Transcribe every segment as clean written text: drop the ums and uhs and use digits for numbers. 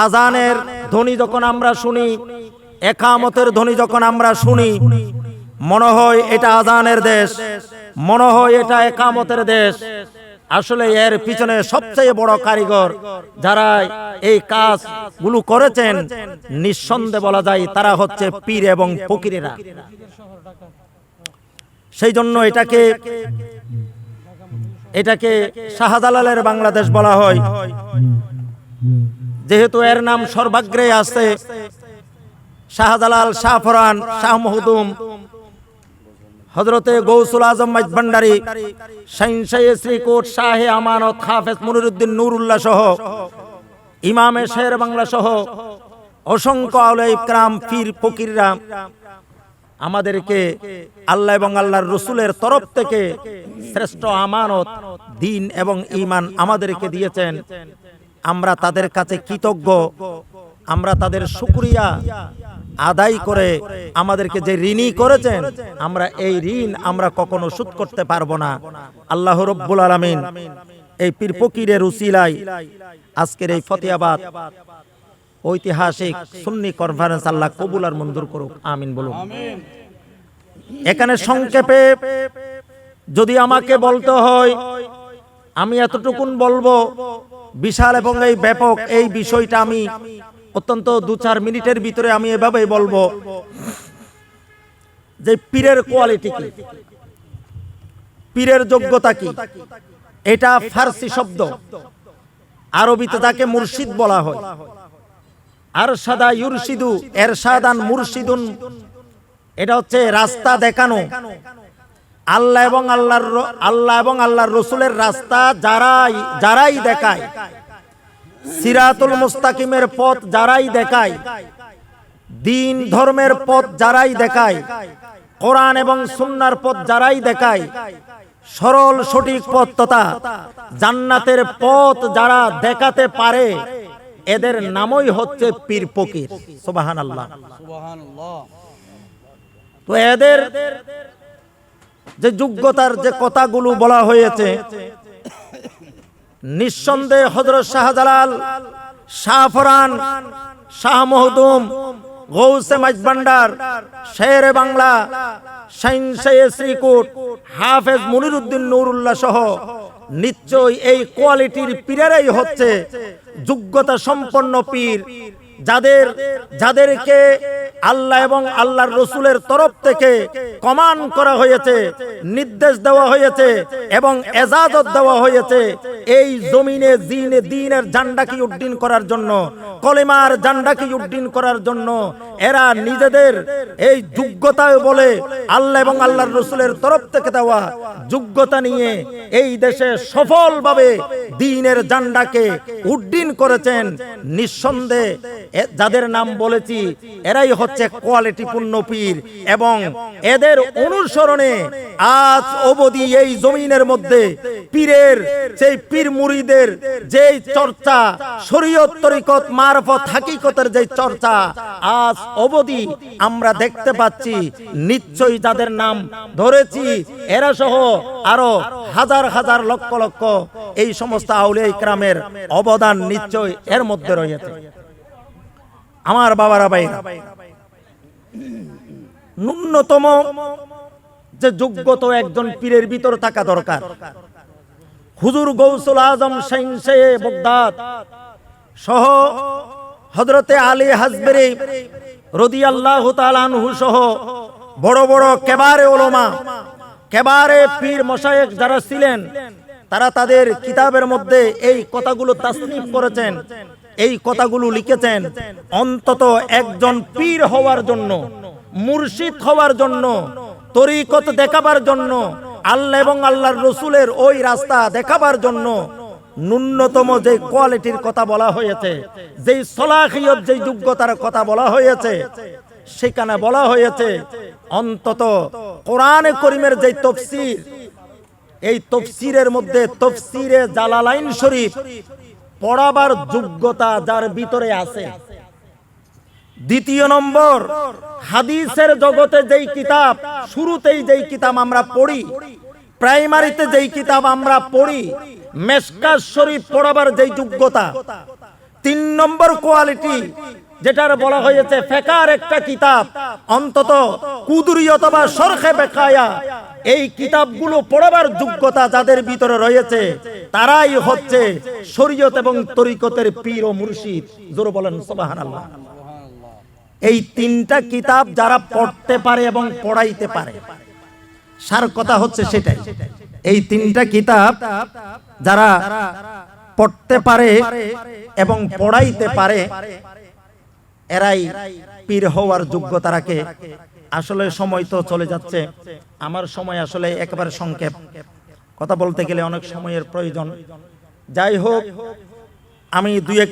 আজানের ধ্বনি যখন আমরা শুনি, একামতের ধ্বনি যখন আমরা শুনি, মনে হয় এটা আজানের দেশ, মনে হয় এটা একামতের দেশ। আসলে এর পিছনে সবচেয়ে বড় কারিগর যারা এই কাজগুলো করেছেন, নিঃসন্দেহে বলা যায় তারা হচ্ছে পীর এবং ফকিরেরা। সেই জন্য এটাকে শাহজালালের বাংলাদেশ বলা হয়, যেহেতু এর নাম সর্বাগ্রে আছে। শাহজালাল, শাহ ফরান, শাহ মখদুম, হযরতে গৌসুল আজম মাইজভান্ডারী, শাহিনশাহ শ্রীকোট, শাহে আমানত, হাফেজ মুনিরউদ্দিন নুরুল্লাহ সহ, ইমামে শের বাংলা সহ অসংখ্য আউলিয়া ইকরাম, পীর ফকিররা আমাদেরকে আল্লাহ এবং আল্লাহর রাসূলের তরফ থেকে শ্রেষ্ঠ আমানত দ্বীন এবং ঈমান আমাদেরকে দিয়েছেন। আমরা তাদের কাছে কৃতজ্ঞ। আমরা তাদের শুকরিয়া আদায় করে আমাদেরকে যে ঋণী করেছেন, আমরা এই ঋণ আমরা কখনো শোধ করতে পারবো না। আল্লাহ রাব্বুল আলামিন এই পীর ফকিরের উসিলায় আজকের এই ফতেহাবাদ ঐতিহাসিক সুন্নি কনফারেন্স আল্লাহ কবুল আর মঞ্জুর করুক, আমিন বলুন। এখানে সংক্ষেপে যদি আমাকে বলতে হয়, আমি এতটুকুন বলবো, বিশাল এবং এই ব্যাপক এই বিষয়টা আমি অত্যন্ত 2-4 মিনিটের ভিতরে আমি এভাবেই বলবো যে পীরের কোয়ালিটি কি, পীরের যোগ্যতা কি। এটা ফার্সি শব্দ, আরবিতে তাকে মুর্শিদ বলা হয়। আরশাদা ইউরশিদু, এরশাদান মুর্শিদুন, এটা হচ্ছে রাস্তা দেখানো। আল্লাহ এবং আল্লাহর রাসূলের রাস্তা যারাই দেখায়, সিরাতুল মুস্তাকিমের পথ যারাই দেখায়, দ্বীন ধর্মের পথ যারাই দেখায়, কোরআন এবং সুন্নাহর পথ যারাই দেখায়, সরল সঠিক পথ তথা জান্নাতের পথ যারা দেখাতে পারে, এদের নামই হচ্ছে পীর ফকির। সুবহানাল্লাহ, সুবহানাল্লাহ। তো এদের যে যোগ্যতার যে কথাগুলো বলা হয়েছে, নিঃসন্দেহে হযরত শাহজালাল, শাহ ফরান, শাহ মখদুম, গৌসে মাইজভান্ডার, শেরে বাংলা, শাহিনশাহ শ্রীকোট, হাফেজ মুনিরউদ্দিন নুরুল্লাহ সহ নিশ্চয়ই এই কোয়ালিটির পীরেরাই হচ্ছে যোগ্যতা সম্পন্ন পীর, যাদেরকে আল্লাহ এবং আল্লাহর রাসূলের তরফ থেকে কমান্ড করা হয়েছে, নির্দেশ দেওয়া হয়েছে এবং এজাজত দেওয়া হয়েছে এই জমিনে দ্বীনের ঝান্ডাকে উড্ডীন করার জন্য, কলেমার ঝান্ডাকে উড্ডীন করার জন্য। এরা নিজেদের এই যোগ্যতা বলে আল্লাহ এবং আল্লাহর রাসূলের তরফ থেকে দেওয়া যোগ্যতা নিয়ে এই দেশে সফলভাবে দ্বীনের ঝান্ডাকে উড্ডীন করেছেন। নিঃসন্দেহে যাদের নাম বলেছি এরাই হচ্ছে কোয়ালিটিপূর্ণ পীর, এবং এদের অনুসরণে আজ অবধি এই জমিনের মধ্যে পীরের, সেই পীর মুরিদের যেই চর্চা, শরীয়ত তরিকত মারফত হাকিকতের যেই চর্চা আজ অবধি আমরা দেখতে পাচ্ছি। নিশ্চয়ই যাদের নাম ধরেছি এরা সহ আরো হাজার হাজার লক্ষ লক্ষ এই সমস্ত আউলিয়া ইকরামের অবদান নিশ্চয় এর মধ্যে রয়েছে। আমার বাবারা, ভাইরা, ন্যূনতম যে যোগ্যতা একজন পীরের ভিতর থাকা দরকার। হুজুর গৌসুল আজম শাহিনশাহ বাগদাদ সহ হযরতে আলী হাজবেরি রাদিয়াল্লাহু তাআলা আনহু সহ বড় বড় কেবারে উলামা, কেবারে পীর মশায়েখ যারা ছিলেন, তারা তাদের কিতাবের মধ্যে এই কথাগুলো তাসনিফ করেছেন, এই কথাগুলো লিখেছেন। অন্তত একজন পীর হওয়ার জন্য, মুর্শিদ হওয়ার জন্য, তরিকত দেখাবার জন্য, আল্লাহ এবং আল্লাহর রাসূলের ওই রাস্তা দেখাবার জন্য ন্যূনতম যে কোয়ালিটির কথা বলা হয়েছে, যেই সলাহিয়ত, যেই যোগ্যতার কথা বলা হয়েছে, সেখানে বলা হয়েছে অন্তত কোরআনে কারীমের যে তাফসীর, এই তাফসীরের মধ্যে তাফসীরে জালালাইন শরীফ পড়াবার যোগ্যতা যার ভিতরে আছে। দ্বিতীয় নম্বর, হাদিসের জগতে যেই কিতাব, শুরুতেই যেই কিতাব আমরা পড়ি, প্রাইমারিতে যেই কিতাব আমরা পড়ি, মেশকাত শরীফ পড়াবার যেই যোগ্যতা, তিন নম্বর কোয়ালিটি যেটার বলা হয়েছে ফেকার একটা কিতাব, অন্তত কুদুরি অথবা শরহে বেকায়া, এই কিতাবগুলো পড়াবার যোগ্যতা যাদের ভিতরে রয়েছে তারাই হচ্ছে শরীয়ত এবং তরিকতের পীর ও মুর্শিদ। জোরে বলেন সুবহানাল্লাহ। এই তিনটা কিতাব যারা পড়তে পারে এবং পড়াইতে পারে, সার কথা হচ্ছে সেটাই। এই তিনটা কিতাব যারা পড়তে পারে এবং পড়াইতে পারে এরাই পীর হওয়ার যোগ্যতা রাখে। আসলে সময় তো চলে যাচ্ছে, আমার সময় আসলে একেবারে সংক্ষেপ, কথা বলতে গেলে অনেক সময়ের প্রয়োজন। যাই হোক, আমি 2-1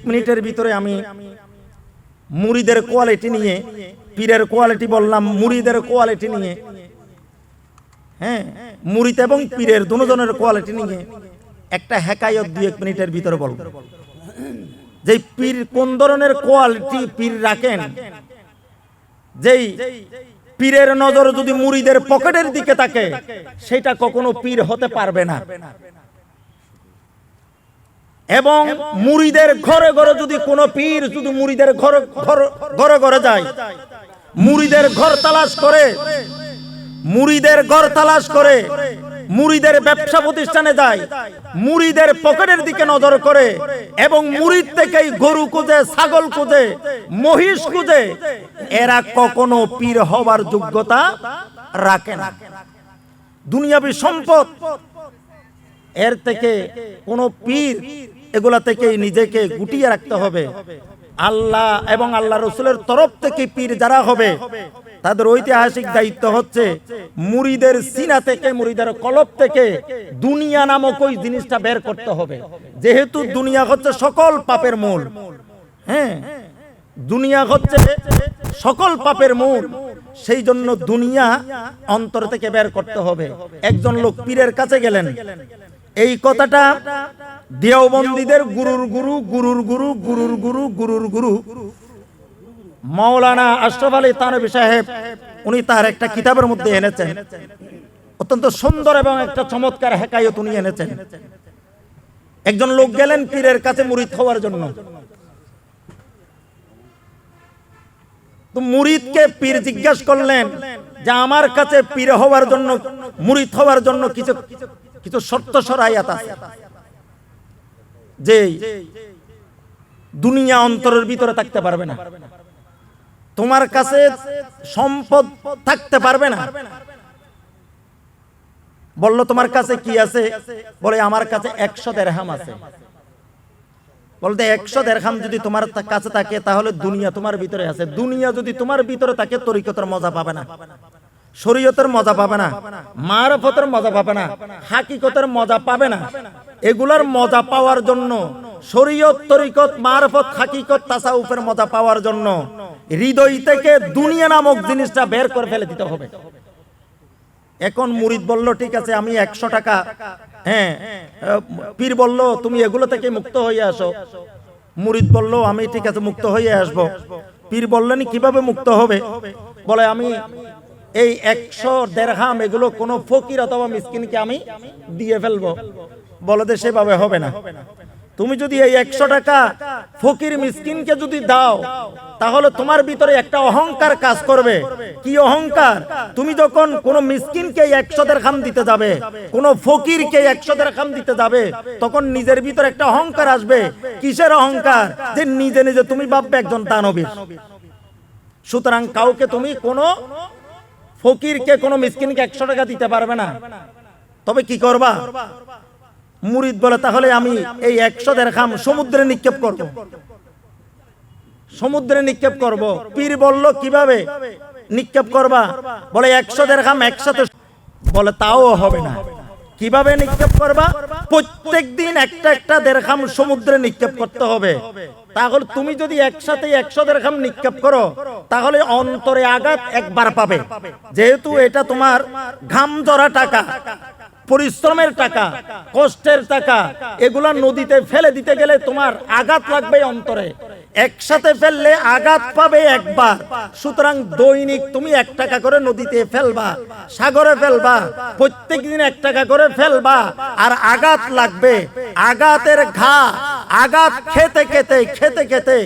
মিনিটের ভিতরে আমি মুরিদের কোয়ালিটি নিয়ে, পীরের কোয়ালিটি বললাম, মুরিদের কোয়ালিটি নিয়ে, হ্যাঁ, মুরিদ এবং পীরের দুজনের কোয়ালিটি নিয়ে একটা হেকায়ত 2-1 মিনিটের ভিতরে বলবো। যে পীর কোন ধরনের কোয়ালিটি পীর রাখেন, যেই পীরের নজর যদি মুরিদের পকেটের দিকে থাকে সেটা কখনো পীর হতে পারবে না। এবং মুরিদের ঘরে ঘরে যদি কোনো পীর যদি মুরিদের ঘরে ঘরে যায়, মুরিদের ঘর তালাশ করে, মুরিদের ঘর তালাশ করে, মুরিদের ব্যবসা প্রতিষ্ঠানে যায়, মুরিদের পকেটের দিকে নজর করে এবং মুরিদ থেকেই গরু খুঁজে, ছাগল খুঁজে, মহিষ খুঁজে, এরা কখনো পীর হবার যোগ্যতা রাখে না। দুনিয়াবি সম্পদ এর থেকে কোন পীর এগুলা থেকে নিজেকে গুটিয়ে রাখতে হবে। আল্লাহ এবং আল্লাহ রসুলের তরফ থেকে পীর যারা হবে তাদের ঐতিহাসিক দায়িত্ব হচ্ছে মুরিদের সিনা থেকে, মুরিদের কলব থেকে দুনিয়া নামক ওই জিনিসটা বের করতে হবে। যেহেতু দুনিয়া হচ্ছে সকল পাপের মূল, হ্যাঁ, দুনিয়া হচ্ছে সকল পাপের মূল, সেই জন্য দুনিয়া অন্তর থেকে বের করতে হবে। একজন লোক পীরের কাছে গেলেন, এই কথাটা দেওবন্দীদের গুরুর গুরু, গুরুর গুরু, গুরুর গুরু, গুরুর গুরু মাওলানা আশরাফ আলী থানভী সাহেব, উনি তার একটা কিতাবের মধ্যে এনেছেন। অত্যন্ত সুন্দর এবং একটা চমৎকার হেকায়ত উনি এনেছেন। একজন লোক গেলেন পীরের কাছে মুরিদ হওয়ার জন্য। তো মুরিদকে পীর জিজ্ঞাসা করলেন যে আমার কাছে পীর হওয়ার জন্য, মুরিদ হওয়ার জন্য কিছু কিছু শর্ত শরায়াত আছে, যে দুনিয়া অন্তরের ভিতরে থাকতে পারবে না, তোমার কাছে সম্পদ থাকতে পারবে না। বলল তোমার কাছে কি আছে? বলে আমার কাছে 100 দিরহাম আছে। বলতে 100 দিরহাম যদি তোমার কাছে থাকে তাহলে দুনিয়া তোমার ভিতরে আছে। দুনিয়া যদি তোমার ভিতরে থাকে তরিকতের মজা পাবে না, শরীয়তের মজা পাবে না, মারফতের মজা পাবে না, হাকিকতের মজা পাবে না। এগুলার মজা পাওয়ার জন্য, শরীয়ত, তরিকত, মারফত, হাকিকত, তাসাউফের মজা পাওয়ার জন্য হৃদয় থেকে দুনিয়া নামক জিনিসটা বের করে ফেলে দিতে হবে। এখন মুরিদ বলল ঠিক আছে আমি 100 টাকা, হ্যাঁ, পীর বলল তুমি এগুলো থেকে মুক্ত হয়ে আসো। মুরিদ বলল আমি ঠিক আছে মুক্ত হয়ে আসবো। পীর বললেন কিভাবে মুক্ত হবে? বলে আমি এই 100 দিরহাম এগুলো কোন ফকির অথবা মিসকিনকে আমি দিয়ে ফেলবো। বলে যে সেভাবে হবে না। তুমি যদি এই 100 টাকা ফকির মিসকিনকে যদি দাও তাহলে তোমার ভিতরে একটা অহংকার কাজ করবে। কি অহংকার? তুমি যখন কোন মিসকিনকে 100 দিরহাম দিতে যাবে, কোন ফকিরকে 100 দিরহাম দিতে যাবে, তখন নিজের ভিতরে একটা অহংকার আসবে। কিসের অহংকার? যে নিজে নিজে তুমি ভাববে একজন দানবীর। সুতরাং কাউকে তুমি কোন ফকিরকে, কোন মিসকিনকে 100 টাকা দিতে পারবে না। তবে কি করবা? মুরিদ বলে তাহলে আমি এই 100 দিরহাম সমুদ্রে নিক্ষেপ করব। সমুদ্রে নিক্ষেপ করব। পীর বলল কিভাবে নিক্ষেপ করবা? বলে 100 দিরহাম একসাথে। বলে তাও হবে না। কিভাবে নিক্ষেপ করবা? প্রত্যেক দিন একটা একটা দিরহাম সমুদ্রে নিক্ষেপ করতে হবে। তাহলে তুমি যদি একসাথে 100 দিরহাম নিক্ষেপ করো তাহলে অন্তরে আঘাত একবার পাবে। যেহেতু এটা তোমার ঘাম ঝরা টাকা, পরিশ্রমের টাকা, কষ্টের টাকা, এগুলা নদীতে ফেলে দিতে গেলে তোমার আঘাত লাগবে অন্তরে। একসাথে ফেললে আঘাত পাবে একবার, সুতরাং দৈনিক তুমি 1 টাকা করে নদীতে ফেলবা, সাগরে ফেলবা, প্রত্যেক দিন 1 টাকা করে ফেলবা, আর আঘাত লাগবে। আঘাতের ঘা, আঘাত খেতে খেতে খেতে খেতে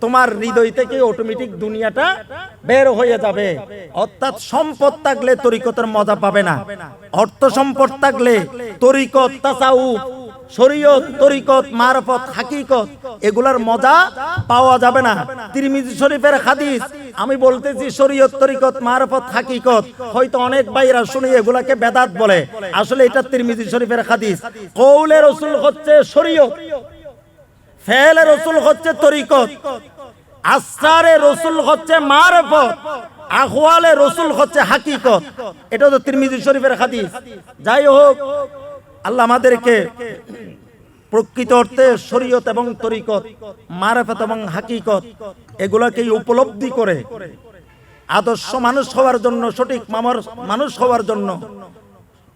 তোমার হৃদয় থেকে অটোমেটিক দুনিয়াটা বের হয়ে যাবে। অর্থাৎ সম্পদ থাকলে তরিকতের মজা পাবে না, অর্থ সম্পদ থাকলে তরিকত, তাসাউফ, শরীয়ত, তরিকত, মারফত, হাকিকত এগুলার মজা পাওয়া যাবে না। তিরমিজি শরীফের হাদিস আমি বলতেছি শরীয়ত, তরিকত, মারফত, হাকিকত, হয়তো অনেক ভাইরা শুনে এগুলাকে বেদাত বলে, আসলে এটা তিরমিজি শরীফের হাদিস। কওলে রাসূল হচ্ছে শরীয়ত, ফেলে রাসূল হচ্ছে তরিকত, আসরারে রাসূল হচ্ছে মারফত, আহওয়ালে রাসূল হচ্ছে হাকিকত। এটা তো তিরমিজি শরীফের হাদিস। যাই হোক, আল্লাহ আমাদেরকে প্রকৃত অর্থে শরীয়ত এবং তরিকত, মারফত এবং হাকিকত এগুলাকে উপলব্ধি করে আদর্শ মানুষ হওয়ার জন্য, সঠিক মানুষ হওয়ার জন্য,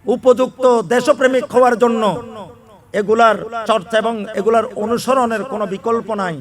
উপযুক্ত দেশপ্রেমিক হওয়ার জন্য এগুলার চর্চা এবং এগুলার অনুসরণের কোনো বিকল্প নাই।